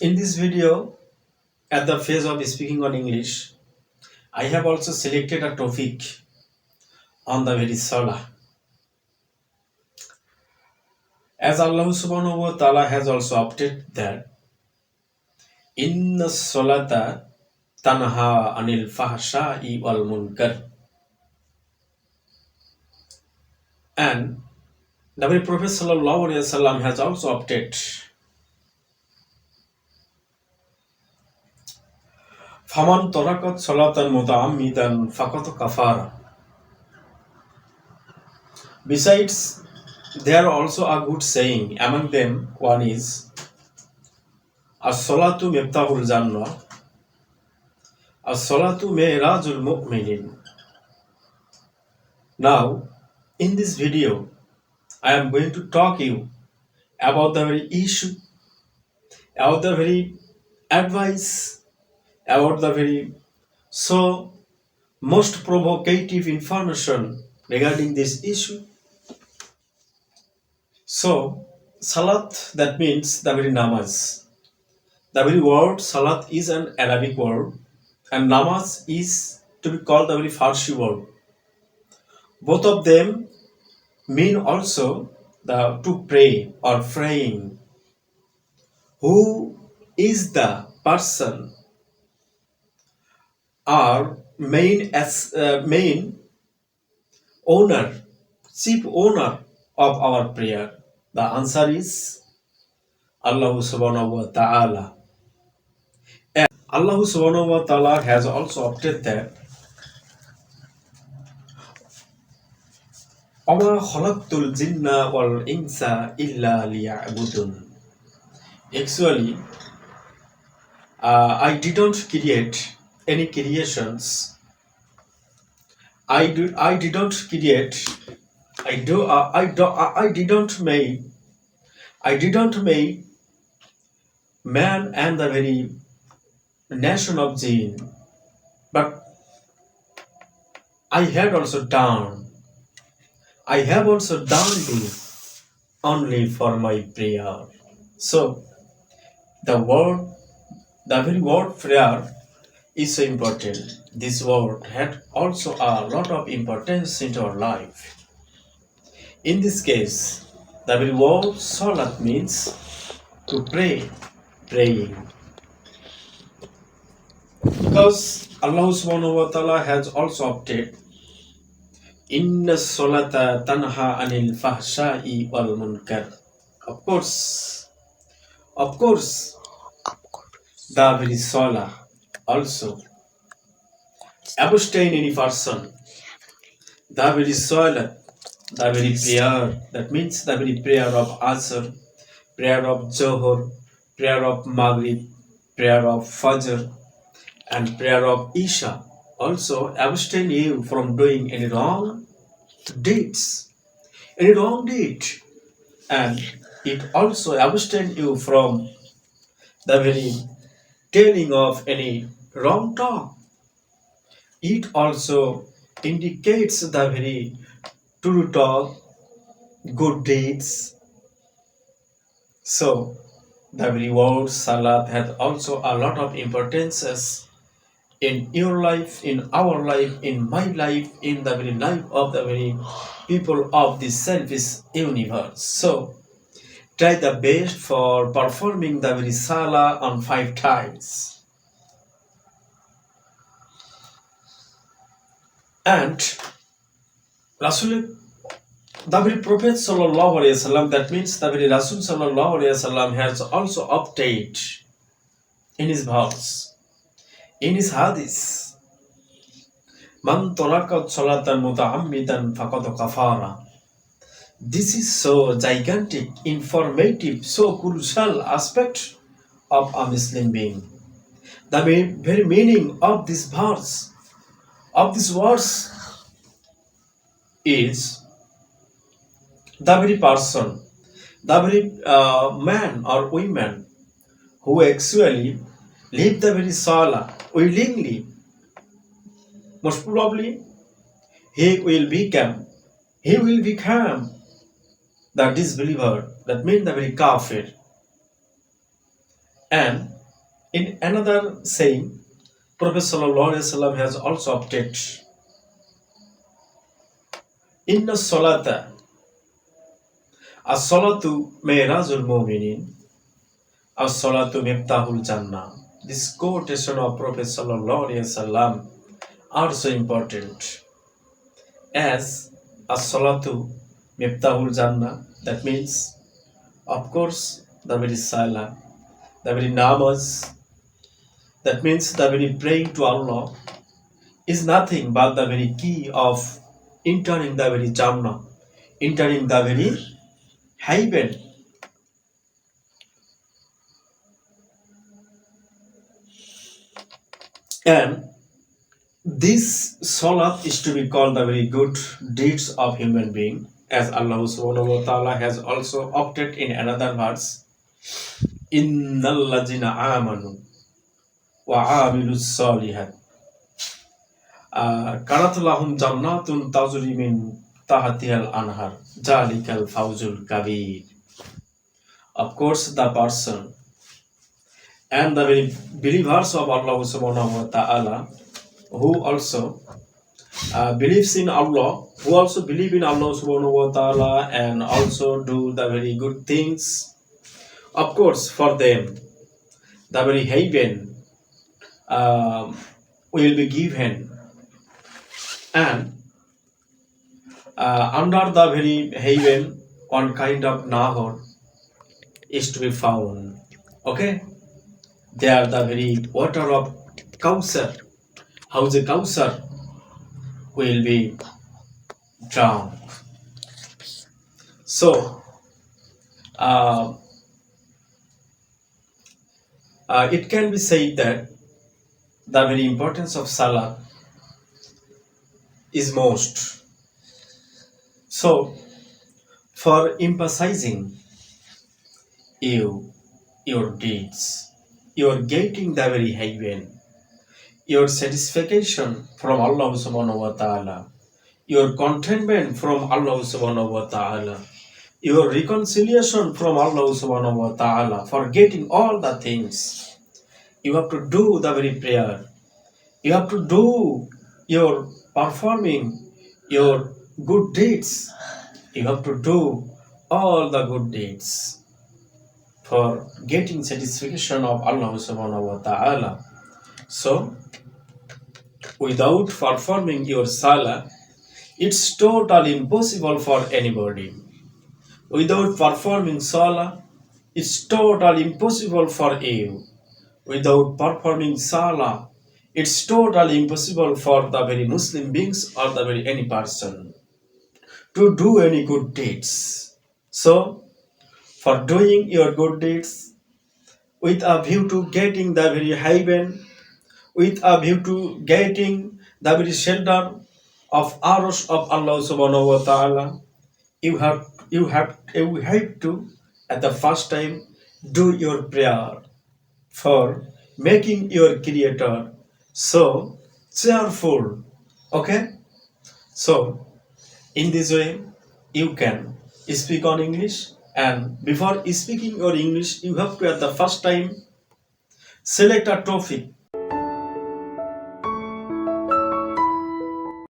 In this video, at the phase of speaking on English, I have also selected a topic on the very Salah. As Allah subhanahu wa ta'ala has also opted that Inna Salata Tanha Anil Fahsha'i wal Munkar. And the very Prophet sallallahu alaihi wasallam has also opted Faman Tarakat Salatan Muta'ammidan Faqat Kafara. Besides, there are also a good saying. Among them, one is As-salatu miftahul jannah, As-salatu mi'rajul mu'minin. Now, in this video, I am going to talk you about the very issue, about the very advice, about the very so most provocative information regarding this issue. So, salat, that means the very namaz. The very word salat is an Arabic word, and namaz is to be called the very Farsi word. Both of them mean also the to pray or praying. Who is the person or main owner, chief owner of our prayer? The answer is Allah subhanahu wa ta'ala. And Allah subhanahu wa ta'ala has also opted that وَمَا خَلَقْتُ الْجِنَّ وَالْإِنسَ إِلَّا لِيَعْبُدُونَ. Actually, I didn't create any creations. I didn't create. I didn't make man and the very nation of jinn, but I have also done it only for my prayer. So the very word prayer is so important. This word had also a lot of importance in our life. In this case, the very word salat means to pray, praying. Because Allah subhanahu wa ta'ala has also opted Inna salata tanha anil fahsha'i wal munkar. Of course, the very salah also abstain any person. The very salah, the very prayer, that means the very prayer of Asr, prayer of Zohar, prayer of Maghrib, prayer of Fajr, and prayer of Isha also abstain you from doing any wrong deeds, any wrong deed, and it also abstain you from the very telling of any wrong talk. It also indicates the very true talk, good deeds. So the very word salat has also a lot of importances in your life, in our life, in my life, in the very life of the very people of this selfish universe. So try the best for performing the very salah on 5 times. And Rasul, the very Prophet sallallahu alaihi wasallam, that means the very Rasul sallallahu alaihi wasallam has also opted in his verse, in his hadith, Man tarakat salatan muta'ammidan faqad kafara. This is so gigantic, informative, so crucial aspect of a Muslim being. The very meaning of this verse, of this verse, is the very person, the very man or woman who actually live the very salah willingly, most probably he will become the disbeliever, that means the very kafir. And in another saying, Prophet Sallallahu Alaihi Wasallam has also opted, Inna salata as-salatu mi'rajul mu'minin as-salatu miftahul jannah. This quotation of Prophet Sallallahu Alaihi Wasallam are so important as as-salatu miftahul jannah. That means, of course, the very salah, the very namaz, that means the very praying to Allah is nothing but the very key of entering the very Jannah, entering the very heaven. And this salat is to be called the very good deeds of human being, as Allah subhanahu wa ta'ala has also opted in another verse, Innal ladzina amanu wa amilus salihat kanat lahum jannatun tajri min tahtihal anhar zalikal fawzul kabir. Of course, the person and the very believers of Allah subhanahu wa ta'ala who also believes in Allah, who also believe in Allah subhanahu wa ta'ala and also do the very good things, of course, for them, the very heaven will be given. And under the very heaven, one kind of nahar is to be found. Okay? They are the very water of Kausar. How the Kausar will be drowned. So, it can be said that the very importance of Salah is most. So, for emphasizing your deeds, your getting the very heaven, your satisfaction from Allah subhanahu wa ta'ala, your contentment from Allah subhanahu wa ta'ala, your reconciliation from Allah subhanahu wa ta'ala, for getting all the things, you have to do the very prayer. You have to do your performing your good deeds. You have to do all the good deeds for getting satisfaction of Allah subhanahu wa ta'ala. So, without performing your salah, it's totally impossible for anybody. Without performing salah, it's totally impossible for you. Without performing salah, it's totally impossible for the very Muslim beings or the very any person to do any good deeds. So, for doing your good deeds with a view to getting the very heaven, with a view to getting the very shelter of arrows of Allah subhanahu wa ta'ala, you have to at the first time do your prayer for making your creator so cheerful. Okay? So, in this way, you can speak on English, and before speaking your English, you have to at the first time select a topic